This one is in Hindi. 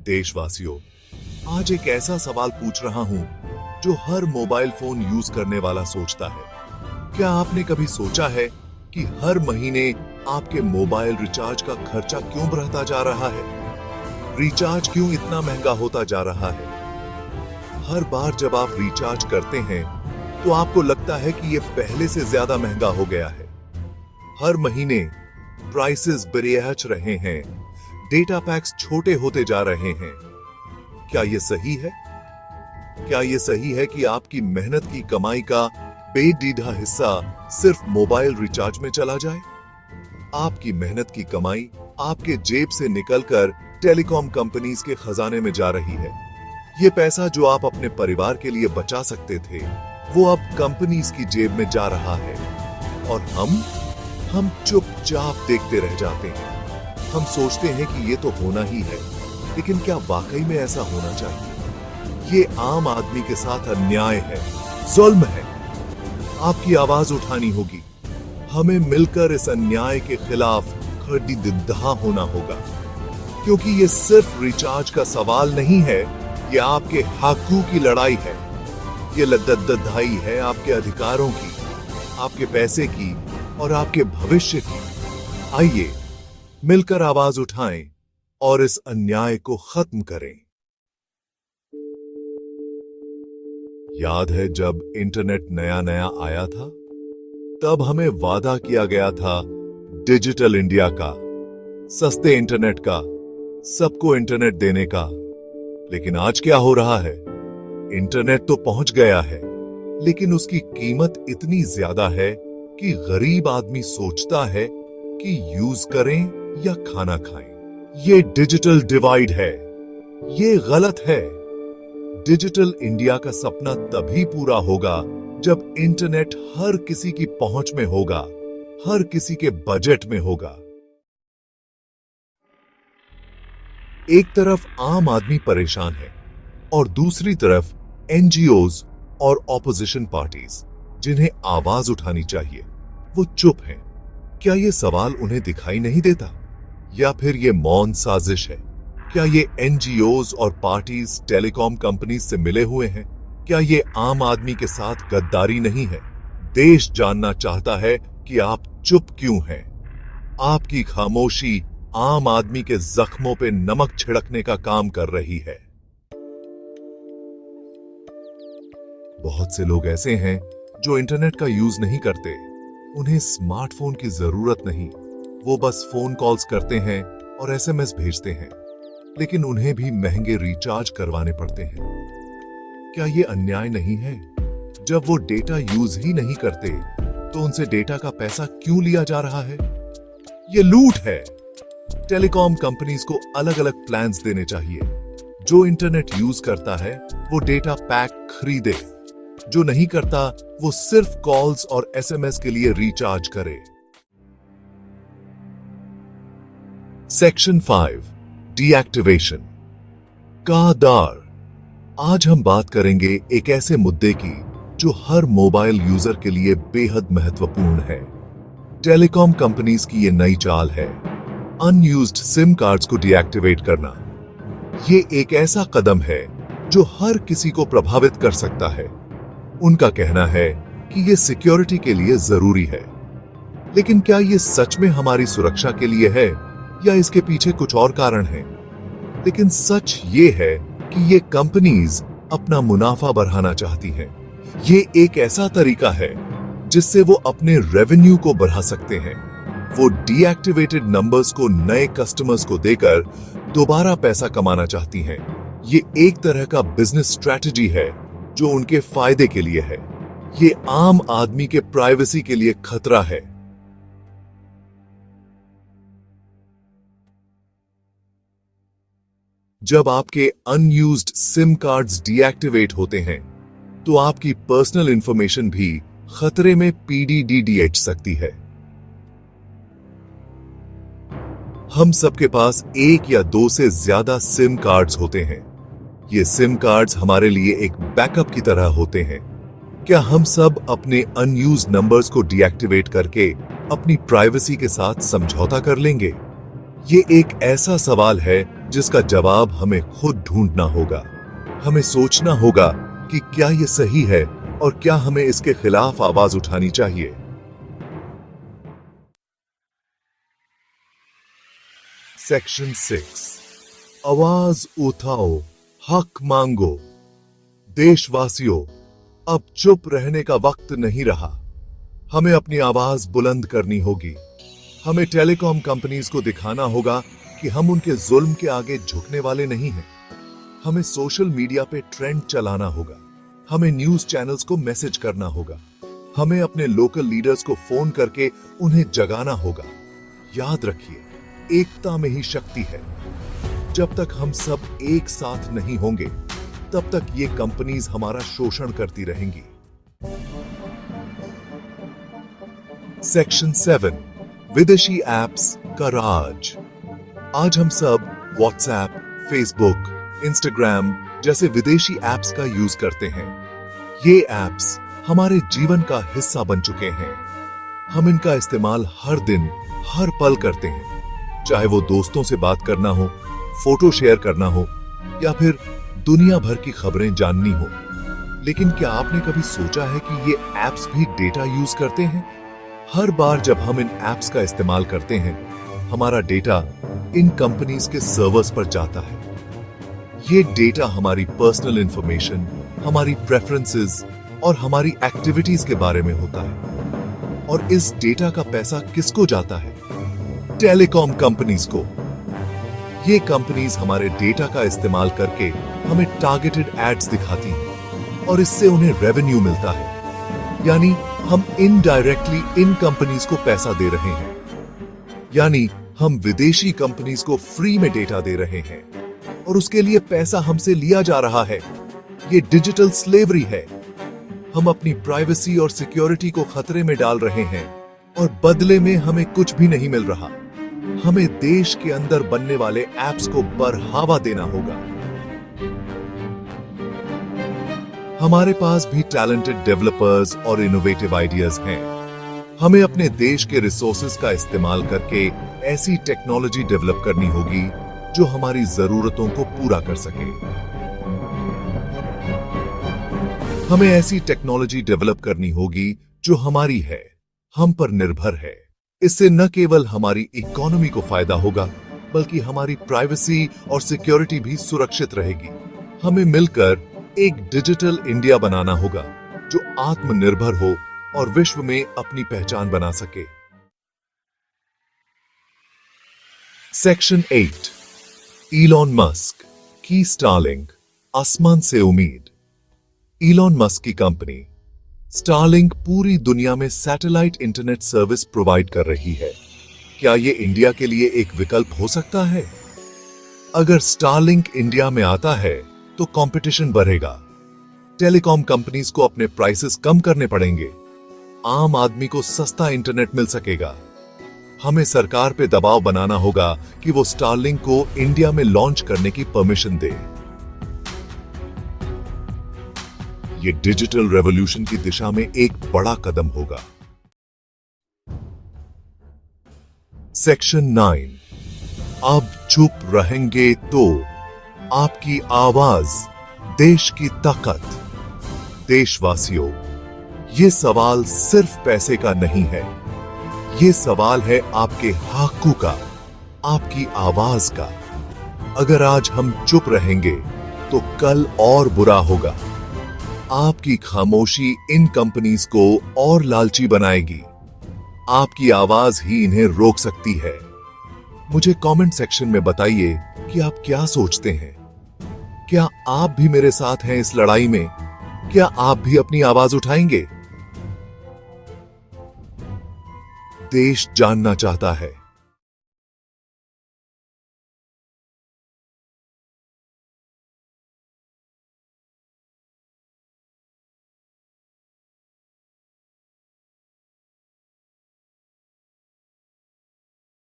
देशवासियों, आज एक ऐसा सवाल पूछ रहा हूं जो हर मोबाइल फोन यूज करने वाला सोचता है। क्या आपने कभी सोचा है कि हर महीने आपके मोबाइल रिचार्ज का खर्चा क्यों बढ़ता जा रहा है? रिचार्ज क्यों इतना महंगा होता जा रहा है? हर बार जब आप रिचार्ज करते हैं तो आपको लगता है कि यह पहले से ज्यादा महंगा हो गया है। हर महीने प्राइसेस बढ़ रहे हैं, डेटा पैक्स छोटे होते जा रहे हैं। क्या यह सही है? क्या यह सही है कि आपकी मेहनत की कमाई का बेडीढ़ा हिस्सा सिर्फ मोबाइल रिचार्ज में चला जाए? आपकी मेहनत की कमाई आपके जेब से निकलकर टेलीकॉम कंपनीज के खजाने में जा रही है। यह पैसा जो आप अपने परिवार के लिए बचा सकते थे, वो अब कंपनीज की जेब में जा रहा है और हम चुपचाप देखते रह जाते हैं। हम सोचते हैं कि ये तो होना ही है, लेकिन क्या वाकई में ऐसा होना चाहिए? ये आम आदमी के साथ अन्याय है, जुल्म है। आपकी आवाज उठानी होगी। हमें मिलकर इस अन्याय के खिलाफ खड़ीदिद्धा होना होगा, क्योंकि ये सिर्फ रिचार्ज का सवाल नहीं है, ये आपके हकों की लड़ाई है। ये लड़ाई है आपके अधिकारों की, आपके पैसे की और आपके भविष्य की। आइए मिलकर आवाज उठाएं और इस अन्याय को खत्म करें। याद है जब इंटरनेट नया नया आया था, तब हमें वादा किया गया था डिजिटल इंडिया का, सस्ते इंटरनेट का, सबको इंटरनेट देने का। लेकिन आज क्या हो रहा है? इंटरनेट तो पहुंच गया है, लेकिन उसकी कीमत इतनी ज्यादा है कि गरीब आदमी सोचता है कि यूज करें या खाना खाएं। ये डिजिटल डिवाइड है। ये गलत है। डिजिटल इंडिया का सपना तभी पूरा होगा जब इंटरनेट हर किसी की पहुंच में होगा, हर किसी के बजट में होगा। एक तरफ आम आदमी परेशान है और दूसरी तरफ एनजीओज और ऑपोजिशन पार्टीज, जिन्हें आवाज उठानी चाहिए, वो चुप हैं। क्या ये सवाल उन्हें दिखाई नहीं देता? या फिर ये मौन साजिश है? क्या ये एनजीओज और पार्टीज टेलीकॉम कंपनीज से मिले हुए हैं? क्या ये आम आदमी के साथ गद्दारी नहीं है? देश जानना चाहता है कि आप चुप क्यों हैं। आपकी खामोशी आम आदमी के जख्मों पे नमक छिड़कने का काम कर रही है। बहुत से लोग ऐसे हैं जो इंटरनेट का यूज नहीं करते। उन्हें स्मार्टफोन की जरूरत नहीं, वो बस फोन कॉल्स करते हैं और एसएमएस भेजते हैं, लेकिन उन्हें भी महंगे रिचार्ज करवाने पड़ते हैं। क्या ये अन्याय नहीं है? जब वो डेटा यूज ही नहीं करते तो उनसे डेटा का पैसा क्यों लिया जा रहा है? ये लूट है। टेलीकॉम कंपनीज को अलग अलग प्लान्स देने चाहिए। जो इंटरनेट यूज करता है वो डेटा पैक खरीदे, जो नहीं करता वो सिर्फ कॉल्स और एसएमएस के लिए रिचार्ज करे। सेक्शन 5, डीएक्टिवेशन का दर। आज हम बात करेंगे एक ऐसे मुद्दे की जो हर मोबाइल यूजर के लिए बेहद महत्वपूर्ण है। टेलीकॉम कंपनीज की यह नई चाल है, अनयूज्ड सिम कार्ड्स को डीएक्टिवेट करना। ये एक ऐसा कदम है जो हर किसी को प्रभावित कर सकता है। उनका कहना है कि यह सिक्योरिटी के लिए जरूरी है, लेकिन क्या यह सच में हमारी सुरक्षा के लिए है या इसके पीछे कुछ और कारण है? लेकिन सच ये है कि ये कंपनीज अपना मुनाफा बढ़ाना चाहती हैं। ये एक ऐसा तरीका है जिससे वो अपने रेवेन्यू को बढ़ा सकते हैं। वो डीएक्टिवेटेड नंबर्स को नए कस्टमर्स को देकर दोबारा पैसा कमाना चाहती हैं। ये एक तरह का बिजनेस स्ट्रैटेजी है जो उनके फायदे के लिए है। ये आम आदमी के प्राइवेसी के लिए खतरा है। जब आपके अनयूज्ड सिम कार्ड्स डीएक्टिवेट होते हैं तो आपकी पर्सनल इंफॉर्मेशन भी खतरे में पीडीडीएच सकती है। हम सबके पास एक या दो से ज्यादा सिम कार्ड्स होते हैं। ये सिम कार्ड्स हमारे लिए एक बैकअप की तरह होते हैं। क्या हम सब अपने अनयूज्ड नंबर्स को डीएक्टिवेट करके अपनी प्राइवेसी के साथ समझौता कर लेंगे? ये एक ऐसा सवाल है जिसका जवाब हमें खुद ढूंढना होगा। हमें सोचना होगा कि क्या ये सही है और क्या हमें इसके खिलाफ आवाज उठानी चाहिए। सेक्शन 6, आवाज उठाओ, हक मांगो। देशवासियों, अब चुप रहने का वक्त नहीं रहा। हमें अपनी आवाज बुलंद करनी होगी। हमें टेलीकॉम कंपनीज को दिखाना होगा कि हम उनके जुल्म के आगे झुकने वाले नहीं हैं। हमें सोशल मीडिया पे ट्रेंड चलाना होगा। हमें न्यूज चैनल्स को मैसेज करना होगा। हमें अपने लोकल लीडर्स को फोन करके उन्हें जगाना होगा। याद रखिए, एकता में ही शक्ति है। जब तक हम सब एक साथ नहीं होंगे, तब तक ये कंपनीज हमारा शोषण करती रहेंगी। सेक्शन 7, विदेशी एप्स का राज। आज हम सब व्हाट्सएप, फेसबुक, इंस्टाग्राम जैसे विदेशी एप्स का यूज करते हैं। ये एप्स हमारे जीवन का हिस्सा बन चुके हैं। हम इनका इस्तेमाल हर दिन, हर पल करते हैं। चाहे वो दोस्तों से बात करना हो, फोटो शेयर करना हो या फिर दुनिया भर की खबरें जाननी हो। लेकिन क्या आपने कभी सोचा है कि ये एप्स भी डेटा यूज करते हैं? हर बार जब हम इन एप्स का इस्तेमाल करते हैं, हमारा डेटा इन कंपनीज के सर्वर्स पर जाता है। ये डेटा हमारी पर्सनल इंफॉर्मेशन, हमारी प्रेफरेंसेस और हमारी एक्टिविटीज के बारे में होता है। और इस डेटा का पैसा किसको जाता है? टेलीकॉम कंपनीज को। ये कंपनीज हमारे डेटा का इस्तेमाल करके हमें टारगेटेड एड्स दिखाती हैं और इससे उन्हें रेवेन्यू मिलता है। यानी हम इनडायरेक्टली इन कंपनीज को पैसा दे रहे हैं। यानी हम विदेशी कंपनीज को फ्री में डेटा दे रहे हैं और उसके लिए पैसा हमसे लिया जा रहा है। ये डिजिटल स्लेवरी है। हम अपनी प्राइवेसी और सिक्योरिटी को खतरे में डाल रहे हैं और बदले में हमें कुछ भी नहीं मिल रहा। हमें देश के अंदर बनने वाले एप्स को बढ़ावा देना होगा। हमारे पास भी टैलेंटेड डेवलपर्स और इनोवेटिव आइडियाज हैं। हमें अपने देश के रिसोर्सेज का इस्तेमाल करके ऐसी टेक्नोलॉजी डेवलप करनी होगी जो हमारी जरूरतों को पूरा कर सके। हमें ऐसी टेक्नोलॉजी डेवलप करनी होगी जो हमारी है, हम पर निर्भर है। इससे न केवल हमारी इकोनॉमी को फायदा होगा, बल्कि हमारी प्राइवेसी और सिक्योरिटी भी सुरक्षित रहेगी। हमें मिलकर एक डिजिटल इंडिया बनाना होगा जो आत्मनिर्भर हो और विश्व में अपनी पहचान बना सके। सेक्शन 8, इलॉन मस्क की स्टारलिंक, आसमान से उम्मीद। इलॉन मस्क की कंपनी स्टारलिंक पूरी दुनिया में सैटेलाइट इंटरनेट सर्विस प्रोवाइड कर रही है। क्या यह इंडिया के लिए एक विकल्प हो सकता है? अगर स्टारलिंक इंडिया में आता है तो कंपटीशन बढ़ेगा। टेलीकॉम कंपनीज को अपने प्राइसेस कम करने पड़ेंगे। आम आदमी को सस्ता इंटरनेट मिल सकेगा। हमें सरकार पे दबाव बनाना होगा कि वो स्टारलिंक को इंडिया में लॉन्च करने की परमिशन दे। ये डिजिटल रेवोल्यूशन की दिशा में एक बड़ा कदम होगा। सेक्शन 9, अब चुप रहेंगे तो आपकी आवाज, देश की ताकत। देशवासियों, ये सवाल सिर्फ पैसे का नहीं है। ये सवाल है आपके हकों का, आपकी आवाज का। अगर आज हम चुप रहेंगे तो कल और बुरा होगा। आपकी खामोशी इन कंपनीज को और लालची बनाएगी। आपकी आवाज ही इन्हें रोक सकती है। मुझे कमेंट सेक्शन में बताइए कि आप क्या सोचते हैं। क्या आप भी मेरे साथ हैं इस लड़ाई में? क्या आप भी अपनी आवाज उठाएंगे? देश जानना चाहता है